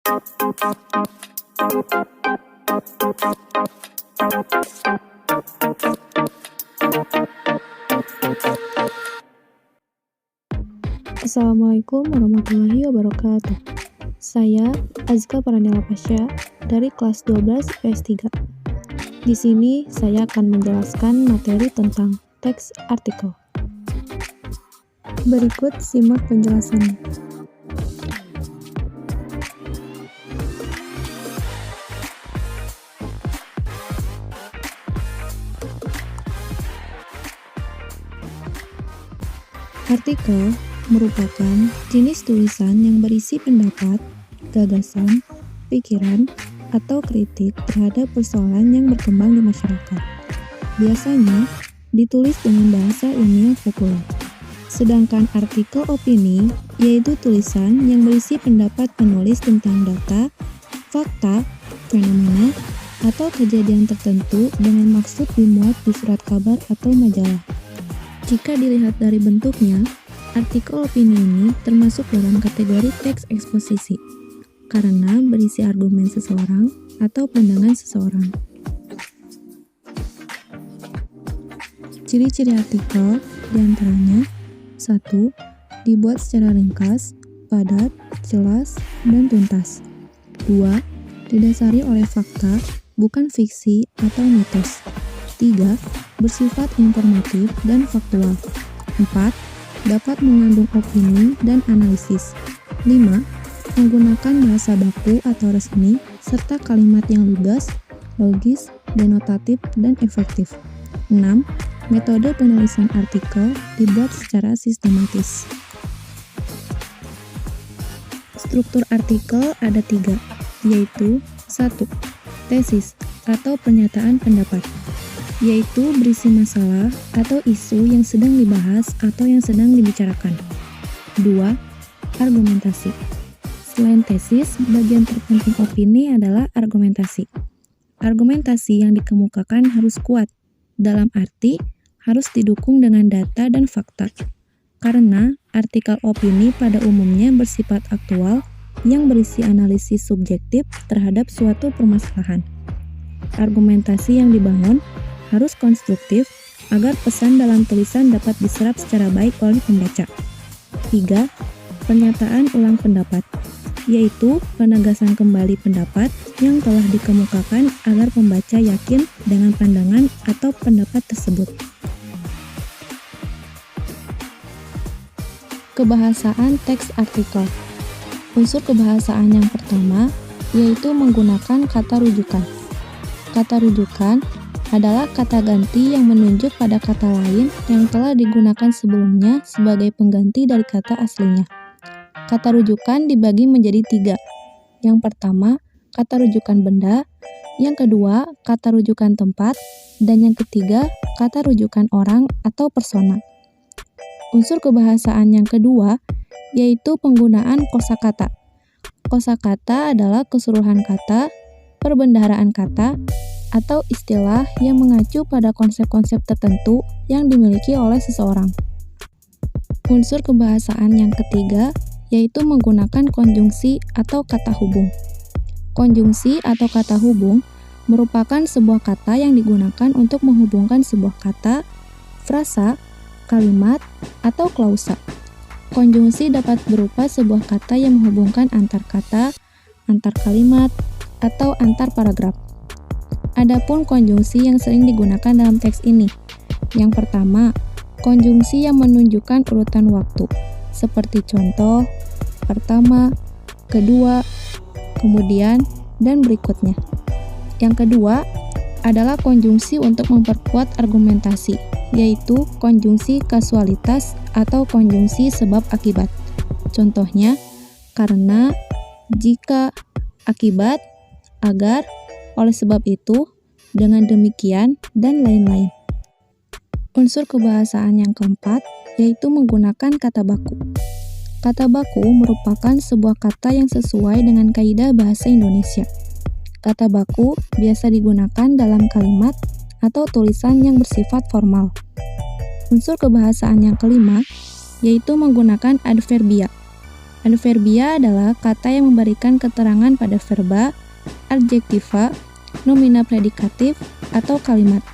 Assalamualaikum warahmatullahi wabarakatuh. Saya Azka Pranila Pasha dari kelas 12 IPS 3. Di sini saya akan menjelaskan materi tentang teks artikel. Berikut simak penjelasannya. Artikel merupakan jenis tulisan yang berisi pendapat, gagasan, pikiran, atau kritik terhadap persoalan yang berkembang di masyarakat. Biasanya ditulis dengan bahasa ilmiah populer. Sedangkan artikel opini yaitu tulisan yang berisi pendapat penulis tentang data, fakta, fenomena, atau kejadian tertentu dengan maksud dimuat di surat kabar atau majalah. Jika dilihat dari bentuknya, artikel opini ini termasuk dalam kategori teks eksposisi, karena berisi argumen seseorang atau pandangan seseorang. Ciri-ciri artikel diantaranya 1. Dibuat secara ringkas, padat, jelas, dan tuntas. 2. Didasari oleh fakta, bukan fiksi atau mitos. 3. Bersifat informatif dan faktual. 4. Dapat mengandung opini dan analisis. 5. Menggunakan bahasa baku atau resmi, serta kalimat yang lugas, logis, denotatif, dan efektif. 6. Metode penulisan artikel dibuat secara sistematis. Struktur artikel ada 3, yaitu 1. Tesis atau pernyataan pendapat, yaitu berisi masalah atau isu yang sedang dibahas atau yang sedang dibicarakan. 2. Argumentasi. Selain tesis, bagian terpenting opini adalah argumentasi. Argumentasi yang dikemukakan harus kuat, dalam arti harus didukung dengan data dan fakta. Karena artikel opini pada umumnya bersifat aktual yang berisi analisis subjektif terhadap suatu permasalahan. Argumentasi yang dibangun harus konstruktif agar pesan dalam tulisan dapat diserap secara baik oleh pembaca. 3. Pernyataan ulang pendapat, yaitu penegasan kembali pendapat yang telah dikemukakan agar pembaca yakin dengan pandangan atau pendapat tersebut. Kebahasaan teks artikel. Unsur kebahasaan yang pertama yaitu menggunakan kata rujukan. Kata rujukan adalah kata ganti yang menunjuk pada kata lain yang telah digunakan sebelumnya sebagai pengganti dari kata aslinya. Kata rujukan dibagi menjadi 3. Yang pertama, kata rujukan benda. Yang kedua, kata rujukan tempat. Dan yang ketiga, kata rujukan orang atau persona. Unsur kebahasaan yang kedua yaitu penggunaan kosakata. Kosakata adalah keseluruhan kata, perbendaharaan kata, atau istilah yang mengacu pada konsep-konsep tertentu yang dimiliki oleh seseorang. Unsur kebahasaan yang ketiga yaitu menggunakan konjungsi atau kata hubung. Konjungsi atau kata hubung merupakan sebuah kata yang digunakan untuk menghubungkan sebuah kata, frasa, kalimat, atau klausa. Konjungsi dapat berupa sebuah kata yang menghubungkan antar kata, antar kalimat, atau antar paragraf. Adapun konjungsi yang sering digunakan dalam teks ini. Yang pertama, konjungsi yang menunjukkan urutan waktu, seperti contoh, pertama, kedua, kemudian, dan berikutnya. Yang kedua adalah konjungsi untuk memperkuat argumentasi, yaitu konjungsi kasualitas atau konjungsi sebab akibat. Contohnya, karena, jika, akibat, agar, oleh sebab itu, dengan demikian, dan lain-lain. Unsur kebahasaan yang keempat yaitu menggunakan kata baku. Kata baku merupakan sebuah kata yang sesuai dengan kaidah bahasa Indonesia. Kata baku biasa digunakan dalam kalimat atau tulisan yang bersifat formal. Unsur kebahasaan yang kelima yaitu menggunakan adverbia. Adverbia adalah kata yang memberikan keterangan pada verba, adjektiva, nomina predikatif, atau kalimat.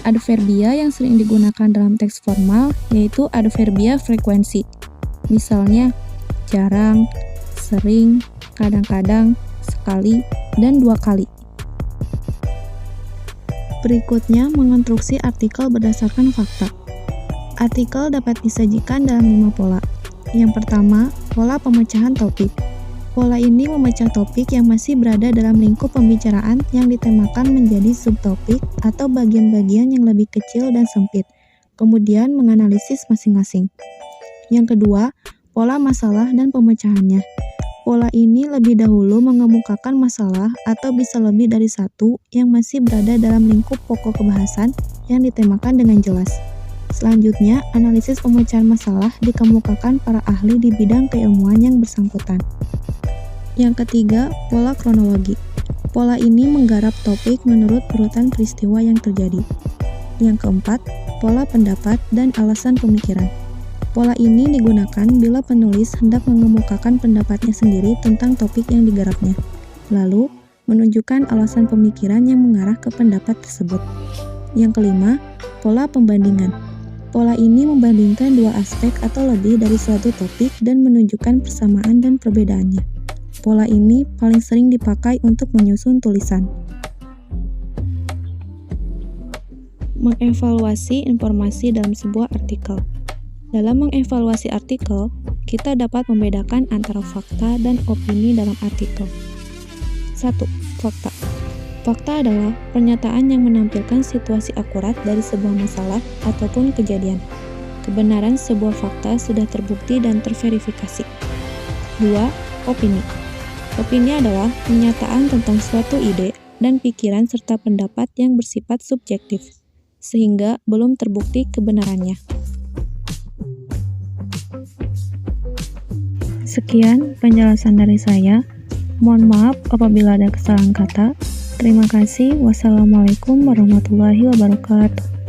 Adverbia yang sering digunakan dalam teks formal yaitu adverbia frekuensi. Misalnya, jarang, sering, kadang-kadang, sekali, dan 2 kali. Berikutnya, mengonstruksi artikel berdasarkan fakta. Artikel dapat disajikan dalam 5 pola. Yang pertama, pola pemecahan topik. Pola ini memecah topik yang masih berada dalam lingkup pembicaraan yang ditemakan menjadi subtopik atau bagian-bagian yang lebih kecil dan sempit, kemudian menganalisis masing-masing. Yang kedua, pola masalah dan pemecahannya. Pola ini lebih dahulu mengemukakan masalah atau bisa lebih dari satu yang masih berada dalam lingkup pokok kebahasan yang ditemakan dengan jelas. Selanjutnya, analisis pemecahan masalah dikemukakan para ahli di bidang keilmuan yang bersangkutan. Yang ketiga, pola kronologi. Pola ini menggarap topik menurut urutan peristiwa yang terjadi. Yang keempat, pola pendapat dan alasan pemikiran. Pola ini digunakan bila penulis hendak mengemukakan pendapatnya sendiri tentang topik yang digarapnya, lalu menunjukkan alasan pemikiran yang mengarah ke pendapat tersebut. Yang kelima, pola pembandingan. Pola ini membandingkan dua aspek atau lebih dari suatu topik dan menunjukkan persamaan dan perbedaannya. Pola ini paling sering dipakai untuk menyusun tulisan. Mengevaluasi informasi dalam sebuah artikel. Dalam mengevaluasi artikel, kita dapat membedakan antara fakta dan opini dalam artikel. 1. Fakta. Fakta adalah pernyataan yang menampilkan situasi akurat dari sebuah masalah ataupun kejadian. Kebenaran sebuah fakta sudah terbukti dan terverifikasi. 2. Opini. Opini adalah pernyataan tentang suatu ide dan pikiran serta pendapat yang bersifat subjektif, sehingga belum terbukti kebenarannya. Sekian penjelasan dari saya. Mohon maaf apabila ada kesalahan kata. Terima kasih. Wassalamualaikum warahmatullahi wabarakatuh.